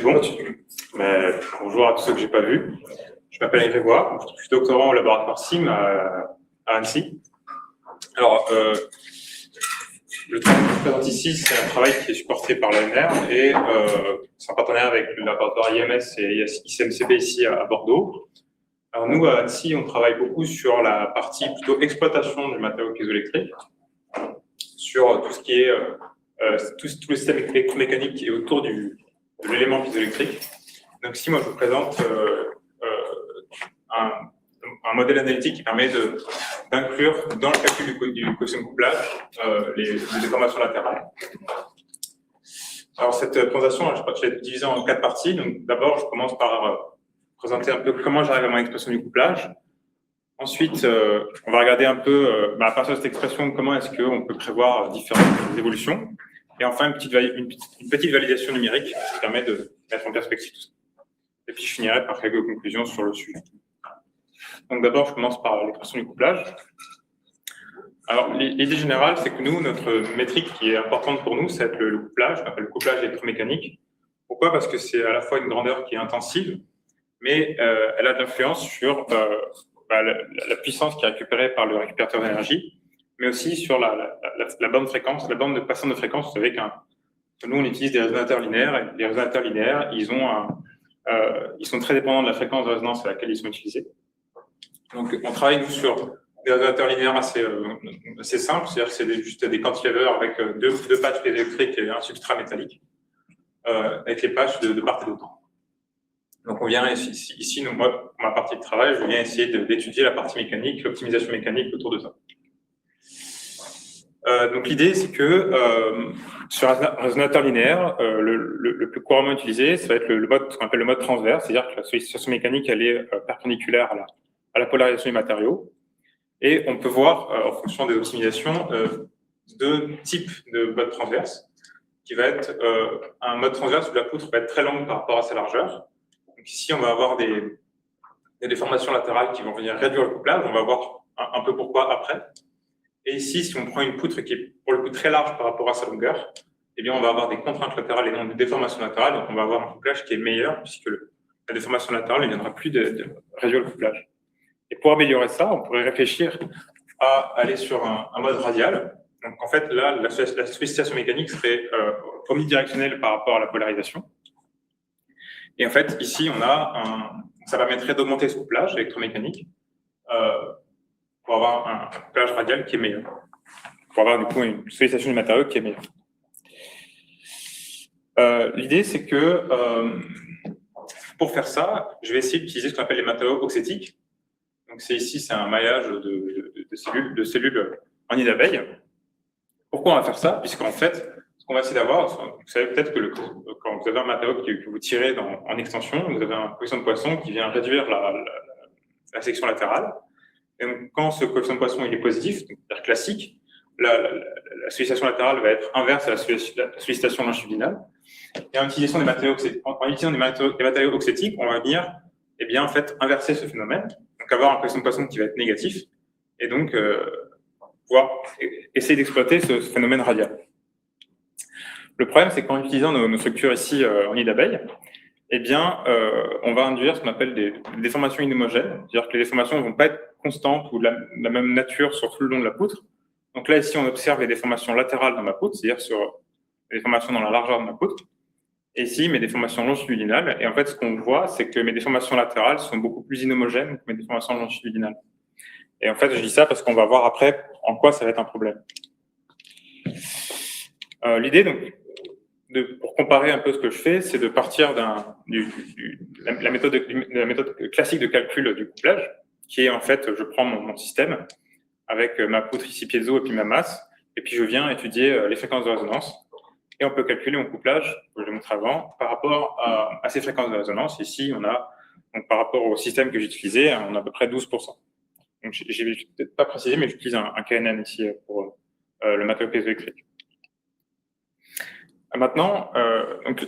bon. Mais bonjour à tous ceux que je n'ai pas vus. Je m'appelle Henri Grégoire, je suis doctorant au laboratoire SIM à Annecy. Alors, le travail que je présente ici, c'est un travail qui est supporté par l'ANR et c'est un partenariat avec le laboratoire IMS et ICMCP ici à Bordeaux. Alors nous, à Annecy, on travaille beaucoup sur la partie plutôt exploitation du matériau piézoélectrique, sur tout ce qui est tout le système électromécanique qui est autour de l'élément piézoélectrique. Donc ici, moi, je vous présente un modèle analytique qui permet d'inclure dans le calcul du coefficient de couplage les déformations latérales. Alors cette présentation, je l'ai divisée en 4 parties. Donc d'abord, je commence par présenter un peu comment j'arrive à mon expression du couplage. Ensuite, on va regarder un peu, à partir de cette expression, comment est-ce qu'on peut prévoir différentes évolutions. Et enfin, une petite validation numérique qui permet de mettre en perspective tout ça. Et puis, je finirai par quelques conclusions sur le sujet. Donc d'abord, je commence par l'expression du couplage. Alors, l'idée générale, c'est que nous, notre métrique qui est importante pour nous, c'est le couplage, qu'on appelle le couplage électromécanique. Pourquoi? Parce que c'est à la fois une grandeur qui est intensive, mais elle a de l'influence sur la puissance qui est récupérée par le récupérateur d'énergie, mais aussi sur la bande fréquence, la bande de passante de fréquence. Vous savez que nous, on utilise des résonateurs linéaires, et les résonateurs linéaires, ils sont très dépendants de la fréquence de résonance à laquelle ils sont utilisés. Donc, on travaille, nous, sur des résonateurs linéaires assez simples, c'est-à-dire que c'est juste des cantilevers avec deux patchs électriques et un substrat métallique, avec les patchs de part et d'autre. Donc, on vient ici, moi, pour ma partie de travail, je viens essayer d'étudier la partie mécanique, l'optimisation mécanique autour de ça. Donc, l'idée, c'est que sur un résonateur linéaire, le plus couramment utilisé, ça va être ce qu'on appelle le mode transverse, c'est-à-dire que la sollicitation mécanique, elle est perpendiculaire à la polarisation du matériau. Et on peut voir, en fonction des optimisations, deux types de mode transverse, qui va être un mode transverse où la poutre va être très longue par rapport à sa largeur. Donc ici, on va avoir des déformations latérales qui vont venir réduire le couplage. On va voir un peu pourquoi après. Et ici, si on prend une poutre qui est pour le coup très large par rapport à sa longueur, eh bien, on va avoir des contraintes latérales et non des déformations latérales. Donc, on va avoir un couplage qui est meilleur puisque la déformation latérale ne viendra plus de réduire le couplage. Et pour améliorer ça, on pourrait réfléchir à aller sur un mode radial. Donc, en fait, là, la sollicitation mécanique serait omnidirectionnelle par rapport à la polarisation. Et en fait, ici, ça permettrait d'augmenter ce couplage électromécanique pour avoir un couplage radial qui est meilleur. Pour avoir, du coup, une sollicitation du matériau qui est meilleure. L'idée, c'est que pour faire ça, je vais essayer d'utiliser ce qu'on appelle les matériaux auxétiques. Donc, c'est un maillage de cellules en nid d'abeille. Pourquoi on va faire ça? Puisqu'en fait, ce qu'on va essayer d'avoir, vous savez peut-être que quand vous avez un matériau que vous tirez en extension, vous avez un coefficient de Poisson qui vient réduire la section latérale. Et donc, quand ce coefficient de Poisson il est positif, c'est-à-dire classique, la sollicitation latérale va être inverse à la sollicitation longitudinale. Et en utilisant des matériaux auxétiques, on va venir en fait, inverser ce phénomène, donc avoir un coefficient de Poisson qui va être négatif, et donc pouvoir essayer d'exploiter ce phénomène radial. Le problème, c'est qu'en utilisant nos structures ici en nid d'abeille, on va induire ce qu'on appelle des déformations inhomogènes, c'est-à-dire que les déformations ne vont pas être constantes ou de la même nature sur tout le long de la poutre. Donc là, ici, on observe les déformations latérales dans ma poutre, c'est-à-dire sur les déformations dans la largeur de ma poutre. Et ici, mes déformations longitudinales. Et en fait, ce qu'on voit, c'est que mes déformations latérales sont beaucoup plus inhomogènes que mes déformations longitudinales. Et en fait, je dis ça parce qu'on va voir après en quoi ça va être un problème. L'idée, donc, pour comparer un peu ce que je fais, c'est de partir de la méthode classique de calcul du couplage, qui est en fait, je prends mon système avec ma poutre ici piezo et puis ma masse, et puis je viens étudier les fréquences de résonance. Et on peut calculer mon couplage, que je l'ai montré avant, par rapport à ces fréquences de résonance. Ici, on a, donc, par rapport au système que j'utilisais, on a à peu près 12%. Donc, j'ai peut-être pas précisé, mais j'utilise un KNN ici pour le matériau piézoélectrique. Maintenant, donc,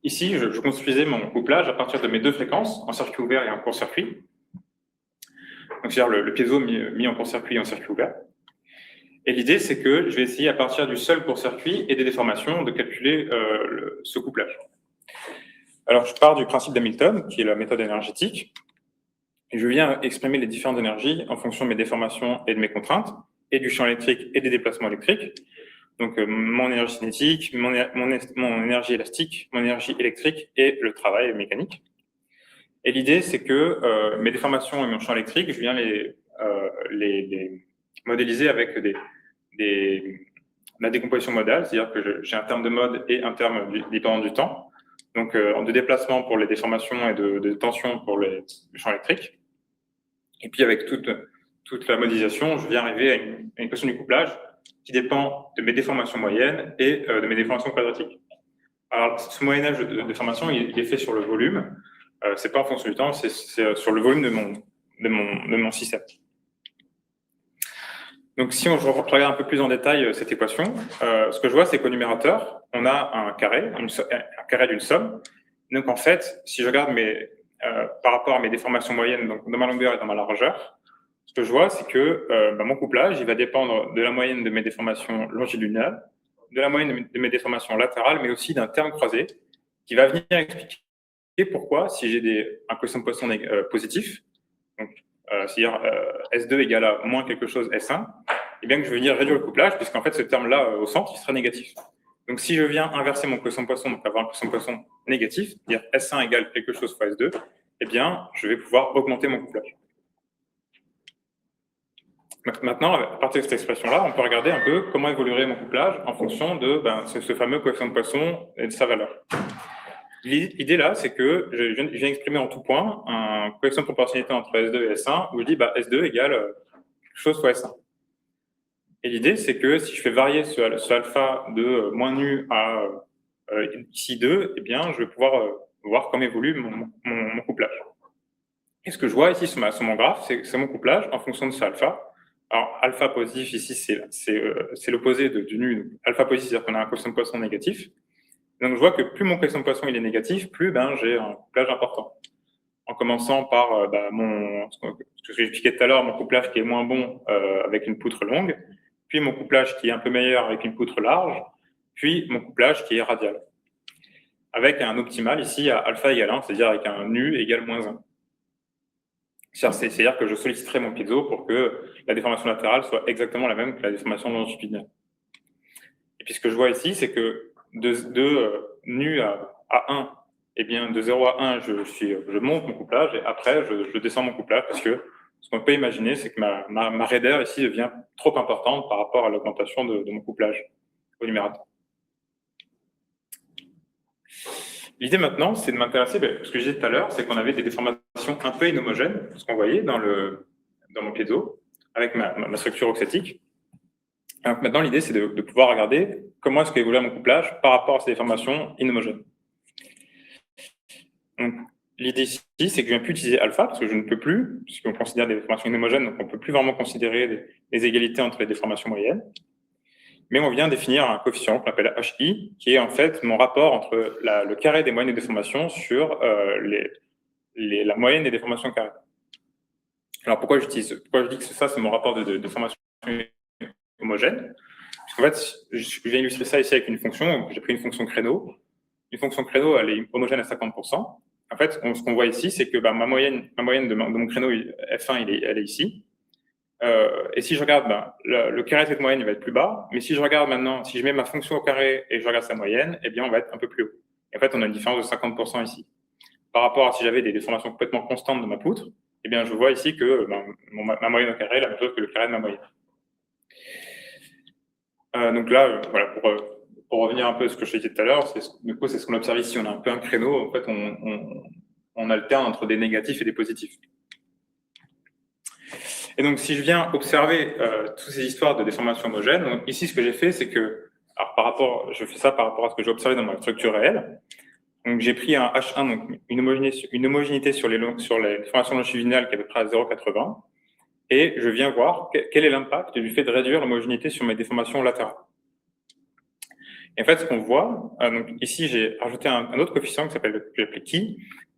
ici, je construisais mon couplage à partir de mes deux fréquences, en circuit ouvert et en court-circuit. Donc, c'est-à-dire le piézo mis en court-circuit et en circuit ouvert. Et l'idée, c'est que je vais essayer, à partir du seul court-circuit et des déformations, de calculer ce couplage. Alors, je pars du principe d'Hamilton, qui est la méthode énergétique, et je viens exprimer les différentes énergies en fonction de mes déformations et de mes contraintes, et du champ électrique et des déplacements électriques. Donc, mon énergie cinétique, mon énergie élastique, mon énergie électrique et le travail mécanique. Et l'idée, c'est que mes déformations et mon champ électrique, je viens les modéliser avec la décomposition modale, c'est-à-dire que j'ai un terme de mode et un terme dépendant du temps. Donc, de déplacement pour les déformations et de tension pour le champ électrique. Et puis, avec toute la modélisation, je viens arriver à une équation du couplage qui dépend de mes déformations moyennes et de mes déformations quadratiques. Alors, ce moyen-âge de déformation, il est fait sur le volume. C'est pas en fonction du temps, c'est sur le volume de mon système. Donc, si je regarde un peu plus en détail cette équation, ce que je vois, c'est qu'au numérateur, on a un carré d'une somme. Donc, en fait, si je regarde par rapport à mes déformations moyennes, donc dans ma longueur et dans ma largeur, ce que je vois, c'est que mon couplage, il va dépendre de la moyenne de mes déformations longitudinales, de la moyenne de mes déformations latérales, mais aussi d'un terme croisé qui va venir expliquer pourquoi, si j'ai un quotient de Poisson positif, donc c'est-à-dire S2 égale à moins quelque chose S1, et bien que je vais venir réduire le couplage, puisqu'en fait ce terme-là au centre, il sera négatif. Donc si je viens inverser mon quotient de Poisson, donc avoir un quotient de Poisson négatif, c'est-à-dire S1 égale quelque chose fois S2, eh bien je vais pouvoir augmenter mon couplage. Maintenant, à partir de cette expression-là, on peut regarder un peu comment évoluerait mon couplage en fonction de ce fameux coefficient de Poisson et de sa valeur. L'idée là, c'est que je viens exprimer en tout point un coefficient de proportionnalité entre S2 et S1 où je dis S2 égale quelque chose fois S1. Et l'idée, c'est que si je fais varier ce alpha de moins nu à ici 2, eh bien, je vais pouvoir voir comment évolue mon couplage. Et ce que je vois ici sur mon graphe, c'est mon couplage en fonction de ce alpha. Alors, alpha positif, ici, c'est l'opposé du nu. Donc, alpha positif, c'est-à-dire qu'on a un quotient de Poisson négatif. Donc, je vois que plus mon quotient de Poisson il est négatif, plus j'ai un couplage important. En commençant par ce que j'expliquais tout à l'heure, mon couplage qui est moins bon avec une poutre longue, puis mon couplage qui est un peu meilleur avec une poutre large, puis mon couplage qui est radial. Avec un optimal ici à alpha égale 1, c'est-à-dire avec un nu égale moins 1. C'est-à-dire que je solliciterai mon piezo pour que la déformation latérale soit exactement la même que la déformation longitudinale. Et puis ce que je vois ici, c'est que de nu à 1, eh bien de 0 à 1, je monte mon couplage et après je descends mon couplage parce que ce qu'on peut imaginer, c'est que ma raideur ici devient trop importante par rapport à l'augmentation de mon couplage au numérateur. L'idée maintenant, c'est de m'intéresser, ce que je disais tout à l'heure, c'est qu'on avait des déformations un peu inhomogènes, ce qu'on voyait dans mon piezo, avec ma structure oxatique. Donc maintenant, l'idée, c'est de pouvoir regarder comment est-ce qu'évolue mon couplage par rapport à ces déformations inhomogènes. Donc, l'idée ici, c'est que je ne viens plus utiliser alpha, parce que je ne peux plus, puisqu'on considère des déformations inhomogènes, donc on ne peut plus vraiment considérer des égalités entre les déformations moyennes. Mais on vient définir un coefficient qu'on appelle HI, qui est en fait mon rapport entre le carré des moyennes des déformations sur la moyenne des déformations carrées. Alors pourquoi je dis que ça, c'est mon rapport de déformation homogène? Parce qu'en fait, je viens illustrer ça ici avec une fonction. J'ai pris une fonction créneau. Une fonction créneau, elle est homogène à 50%. En fait, ce qu'on voit ici, c'est que ma moyenne de mon créneau F1, elle est ici. Et si je regarde, le carré de cette moyenne, il va être plus bas. Mais si je regarde maintenant, si je mets ma fonction au carré et je regarde sa moyenne, eh bien, on va être un peu plus haut. Et en fait, on a une différence de 50% ici. Par rapport à si j'avais des déformations complètement constantes de ma poutre, eh bien, je vois ici que ma moyenne au carré est la même chose que le carré de ma moyenne. Donc là, voilà, pour revenir un peu à ce que je disais tout à l'heure, du coup, c'est ce qu'on observe ici. On a un peu un créneau. En fait, on alterne entre des négatifs et des positifs. Et donc, si je viens observer toutes ces histoires de déformation homogène, donc ici, ce que j'ai fait, c'est que, je fais ça par rapport à ce que j'ai observé dans ma structure réelle. Donc, j'ai pris un H1, donc une homogénéité sur les déformations longitudinales qui est à peu près à 0,80, et je viens voir quel est l'impact du fait de réduire l'homogénéité sur mes déformations latérales. Et en fait, ce qu'on voit, donc ici, j'ai rajouté un autre coefficient que j'appelle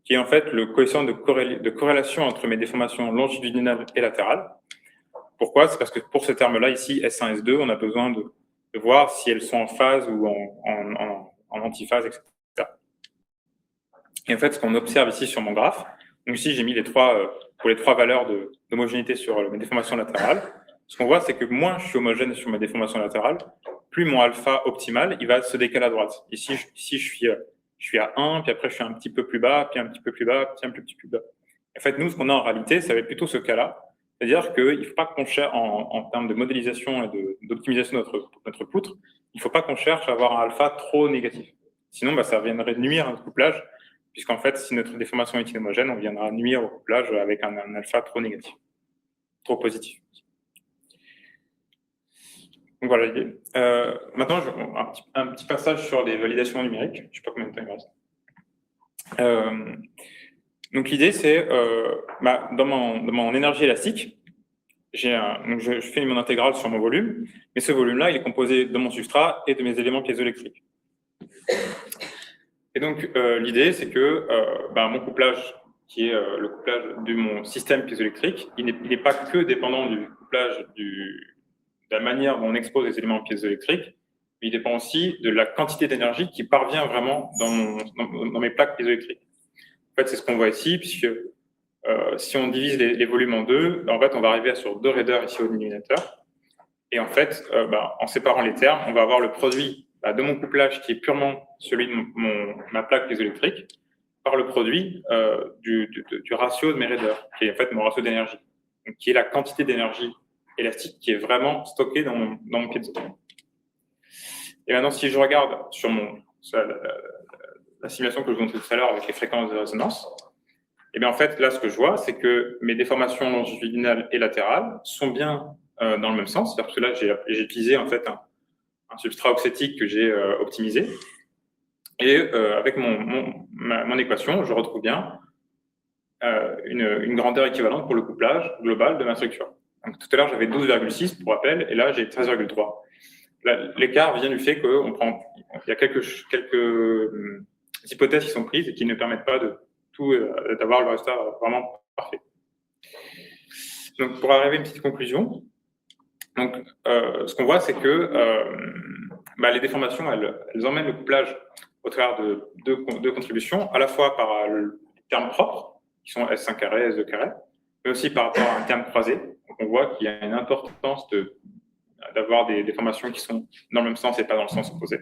qui est en fait le coefficient de corrélation entre mes déformations longitudinales et latérales. Pourquoi? C'est parce que pour ce terme-là, ici, S1, S2, on a besoin de voir si elles sont en phase ou en antiphase, etc. Et en fait, ce qu'on observe ici sur mon graphe, donc ici j'ai mis pour les 3 valeurs d'homogénéité sur mes déformations latérales. Ce qu'on voit, c'est que moins je suis homogène sur mes déformations latérales, plus mon alpha optimal, il va se décaler à droite. Ici, je suis à 1, puis après je suis un petit peu plus bas, puis un petit peu plus bas, puis un petit peu plus bas. En fait, nous, ce qu'on a en réalité, ça va être plutôt ce cas-là. C'est-à-dire qu'il ne faut pas qu'on cherche, en termes de modélisation et d'optimisation de notre poutre, il ne faut pas qu'on cherche à avoir un alpha trop négatif. Sinon, ça viendrait nuire à notre couplage, puisqu'en fait, si notre déformation est inhomogène, on viendra nuire au couplage avec un alpha trop négatif, trop positif. Donc voilà l'idée. Maintenant, un petit passage sur les validations numériques. Je ne sais pas combien de temps il me reste. Donc l'idée, c'est, dans mon énergie élastique, je fais mon intégrale sur mon volume, mais ce volume-là, il est composé de mon substrat et de mes éléments piézoélectriques. Et donc, l'idée, c'est que mon couplage, qui est le couplage de mon système piézoélectrique, il n'est pas que dépendant du couplage de la manière dont on expose les éléments piézoélectriques, mais il dépend aussi de la quantité d'énergie qui parvient vraiment dans mes plaques piézoélectriques. En fait, c'est ce qu'on voit ici, puisque si on divise les volumes en deux, en fait, on va arriver sur 2 raideurs ici au dénominateur. Et en fait, en séparant les termes, on va avoir le produit de mon couplage qui est purement celui de ma plaque piézoélectrique par le produit du ratio de mes raideurs, qui est en fait mon ratio d'énergie, qui est la quantité d'énergie élastique qui est vraiment stockée dans mon piezo. Et maintenant, si je regarde sur la simulation que je vous montrais tout à l'heure avec les fréquences de résonance, et bien en fait, là, ce que je vois, c'est que mes déformations longitudinales et latérales sont bien dans le même sens. C'est-à-dire que là, j'ai utilisé en fait un substrat oxytique que j'ai optimisé. Et avec mon équation, je retrouve bien une grandeur équivalente pour le couplage global de ma structure. Donc, tout à l'heure, j'avais 12,6 pour rappel, et là, j'ai 13,3. L'écart vient du fait qu'il y a quelques hypothèses qui sont prises et qui ne permettent pas d'avoir le résultat vraiment parfait. Donc, pour arriver à une petite conclusion, donc, ce qu'on voit, c'est que les déformations, elles emmènent le couplage au travers de deux contributions, à la fois par le terme propre, qui sont S1 carré, S2 carré, mais aussi par rapport à un terme croisé. Donc, on voit qu'il y a une importance d'avoir des déformations qui sont dans le même sens et pas dans le sens opposé.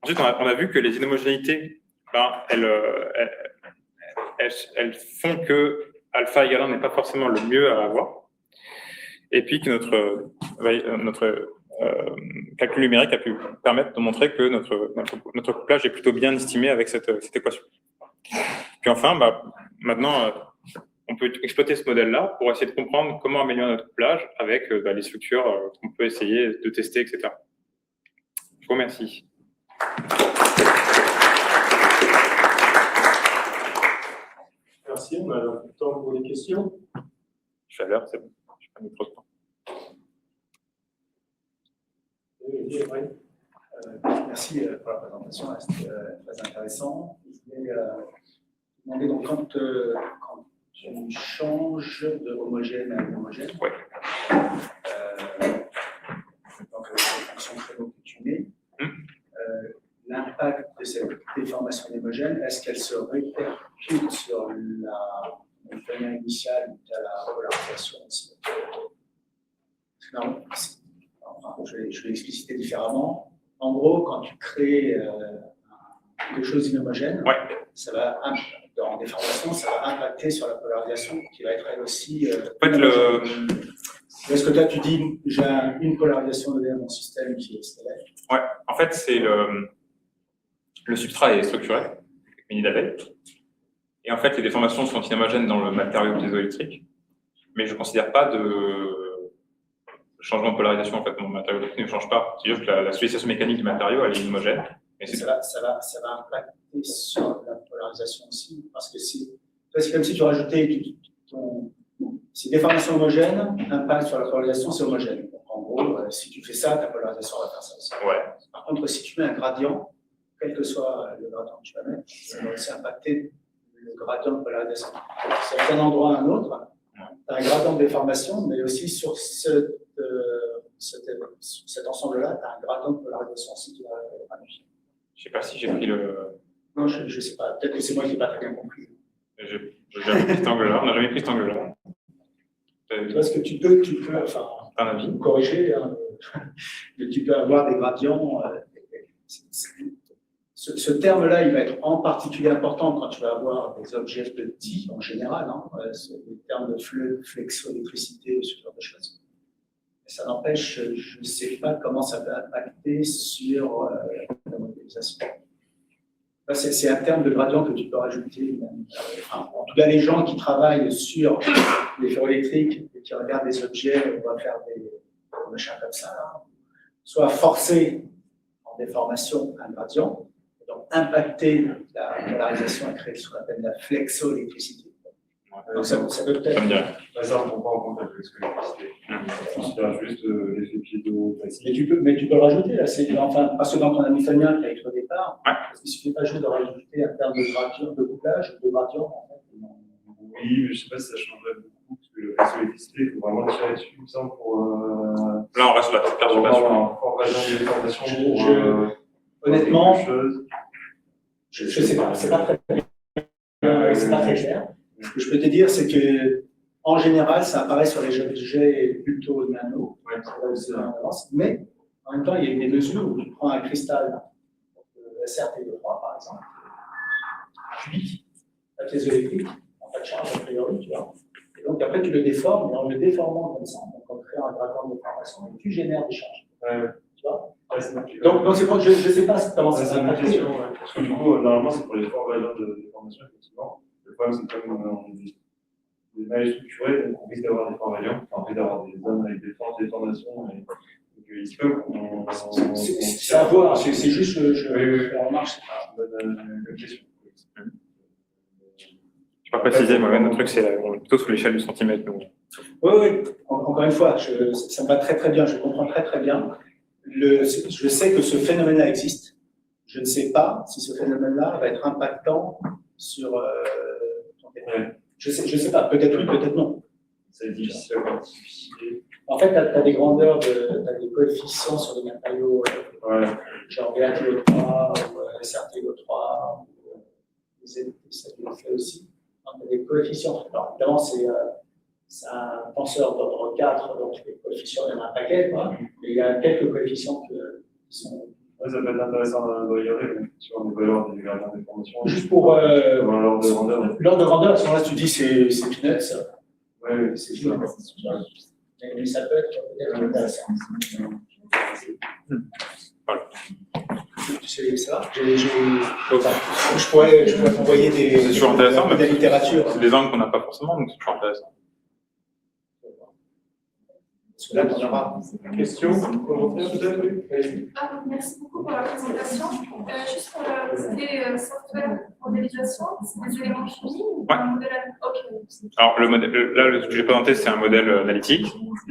Ensuite, on a vu que les inhomogénéités, elles font que alpha égale 1 n'est pas forcément le mieux à avoir. Et puis que notre calcul numérique a pu permettre de montrer que notre couplage est plutôt bien estimé avec cette équation. Puis enfin, maintenant, on peut exploiter ce modèle-là pour essayer de comprendre comment améliorer notre couplage avec les structures qu'on peut essayer de tester, etc. Je vous remercie. Merci, on a le temps pour les questions. Je suis à l'heure, c'est bon. Je n'ai pas mis trop de temps. Merci pour la présentation, c'était très intéressant. Je voulais demander, donc, quand tu changes de homogène à inhomogène, ouais. Donc avec la fonction créneau que tu mets, l'impact de cette déformation d'homogène, est-ce qu'elle se répercute sur la montagne initiale ou à la polarisation aussi? Non, je vais l'expliciter différemment. En gros, quand tu crées quelque chose d'inhomogène, ouais. Ça va, en déformation, ça va impacter sur la polarisation qui va être elle aussi. Est-ce que toi tu dis j'ai une polarisation donnée à mon système qui est stellaire? Ouais, en fait, c'est le substrat est structuré, une nid d'abeille. Et en fait, les déformations sont inhomogènes dans le matériau piézoélectrique, mais je ne considère pas de changement de polarisation. En fait, mon matériau ne change pas. C'est juste que la sollicitation mécanique du matériau, elle est homogène. Mais ça va impacter sur la polarisation aussi, parce que c'est comme si tu rajoutais si déformation homogène, impact sur la polarisation, c'est homogène. Donc, en gros, si tu fais ça, ta polarisation va faire ça aussi. Ouais. Par contre, si tu mets un gradient, quel que soit le gradient que tu vas mettre, ça va aussi impacter le gradient de polarisation. C'est d'un endroit à un autre, tu as un gradient de déformation, mais aussi sur cet ensemble-là, tu as un gradient de polarisation aussi qui va ramifier. Je ne sais pas si j'ai pris le. Non, je ne sais pas. Peut-être que c'est moi qui n'ai pas très bien compris. J'ai jamais pris cet angle-là. On n'a jamais pris cet angle-là. Est-ce que tu peux enfin, un avis corriger, hein, mais tu peux avoir des gradients. Ce terme-là, il va être en particulier important quand tu vas avoir des objets petits en général, hein, les termes de flexoélectricité, ce genre de choses. Mais ça n'empêche, je ne sais pas comment ça peut impacter sur la modélisation. C'est un terme de gradient que tu peux rajouter. Enfin, en tout cas, les gens qui travaillent sur les ferroélectriques et qui regardent des objets, on va faire des machins comme ça, là, soit forcer en déformation un gradient, donc impacter la polarisation et créer ce qu'on appelle la flexoélectricité. Donc ça peut peut-être. Ça, on prend pas en compte la flexoélectricité. On considère juste l'effet piédo classique. Mais tu peux le rajouter, là, enfin, parce que dans ton Hamiltonien qui a été au départ, ouais. Il ne suffit pas juste de rajouter un terme de gradient, de couplage, de gradient, en fait. Oui, mais je ne sais pas si ça changerait beaucoup, parce que la flexoélectricité, il faut vraiment tirer dessus, il me semble, pour. Là, on reste sur la perturbation. Pour gradient de déformation. Honnêtement, je ne sais pas, c'est pas très clair. Ce que je peux te dire, c'est que en général, ça apparaît sur les objets plutôt nano, mais en même temps, il y a des mesures où tu prends un cristal SRT3 par exemple, puis la pièzoélectrique, en pas de charge a priori, tu vois. Et donc après, tu le déformes, et en le déformant comme ça, donc on crée un gradient de déformation, et tu génères des charges. Tu vois. Donc c'est pour, je ne sais pas comment ça c'est une question. Parce que du coup, normalement, c'est pour les forts gradients de déformation, effectivement. Le problème, c'est comme on est des mailles structurées, donc on risque d'avoir des forts gradients, on risque d'avoir des zones avec des fortes déformations. Et il se peut qu'on. C'est à voir, c'est juste la remarque, c'est pas une question. Je ne peux pas préciser, moi, notre truc, c'est plutôt sous l'échelle du centimètre. Donc. Oui, encore une fois, ça me va très très bien, je comprends très très bien. Je sais que ce phénomène-là existe. Je ne sais pas si ce phénomène-là va être impactant sur ton téléphone. Je sais pas, peut-être oui, peut-être non. C'est difficile à quantifier. En fait, tu as des grandeurs, tu as des coefficients sur des matériaux, genre BATO3 ou SRTO3, ça le fait aussi. Tu as des coefficients. Alors, évidemment, c'est un tenseur d'ordre 4, donc les coefficients, il y en a un paquet, quoi. Mais il y a quelques coefficients qui sont. Ça peut être intéressant de regarder sur les valeurs des gradients de déformation. Juste pour. L'ordre de grandeur. L'ordre de grandeur, à ce moment-là, tu dis c'est peanuts, ça. Oui, c'est ça. Mais ça peut être intéressant. Voilà. Tu sais ça. Je pourrais t'envoyer C'est toujours intéressant, de la littérature. C'est des angles qu'on n'a pas forcément, donc c'est toujours intéressant. Parce que là, tu en auras. Question, commentaire peut-être? Merci beaucoup pour la présentation. Juste pour le software modélisation, c'est des éléments chimiques ou un modèle? Ok. Alors, le modèle, là, ce que j'ai présenté, c'est un modèle analytique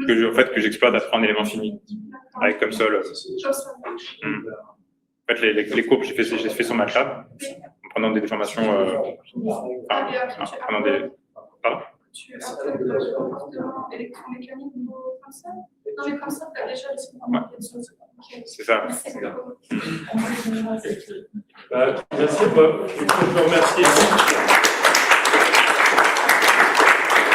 que j'exploite après en éléments finis, avec comme sol. En fait, les courbes, j'ai fait sur MATLAB, en prenant des déformations, en prenant des. Pardon? Tu appliques le comportement électromécanique comme ça? Non, mais comme ça, tu as déjà les C'est ça. Merci, Bob. Je vous remercie.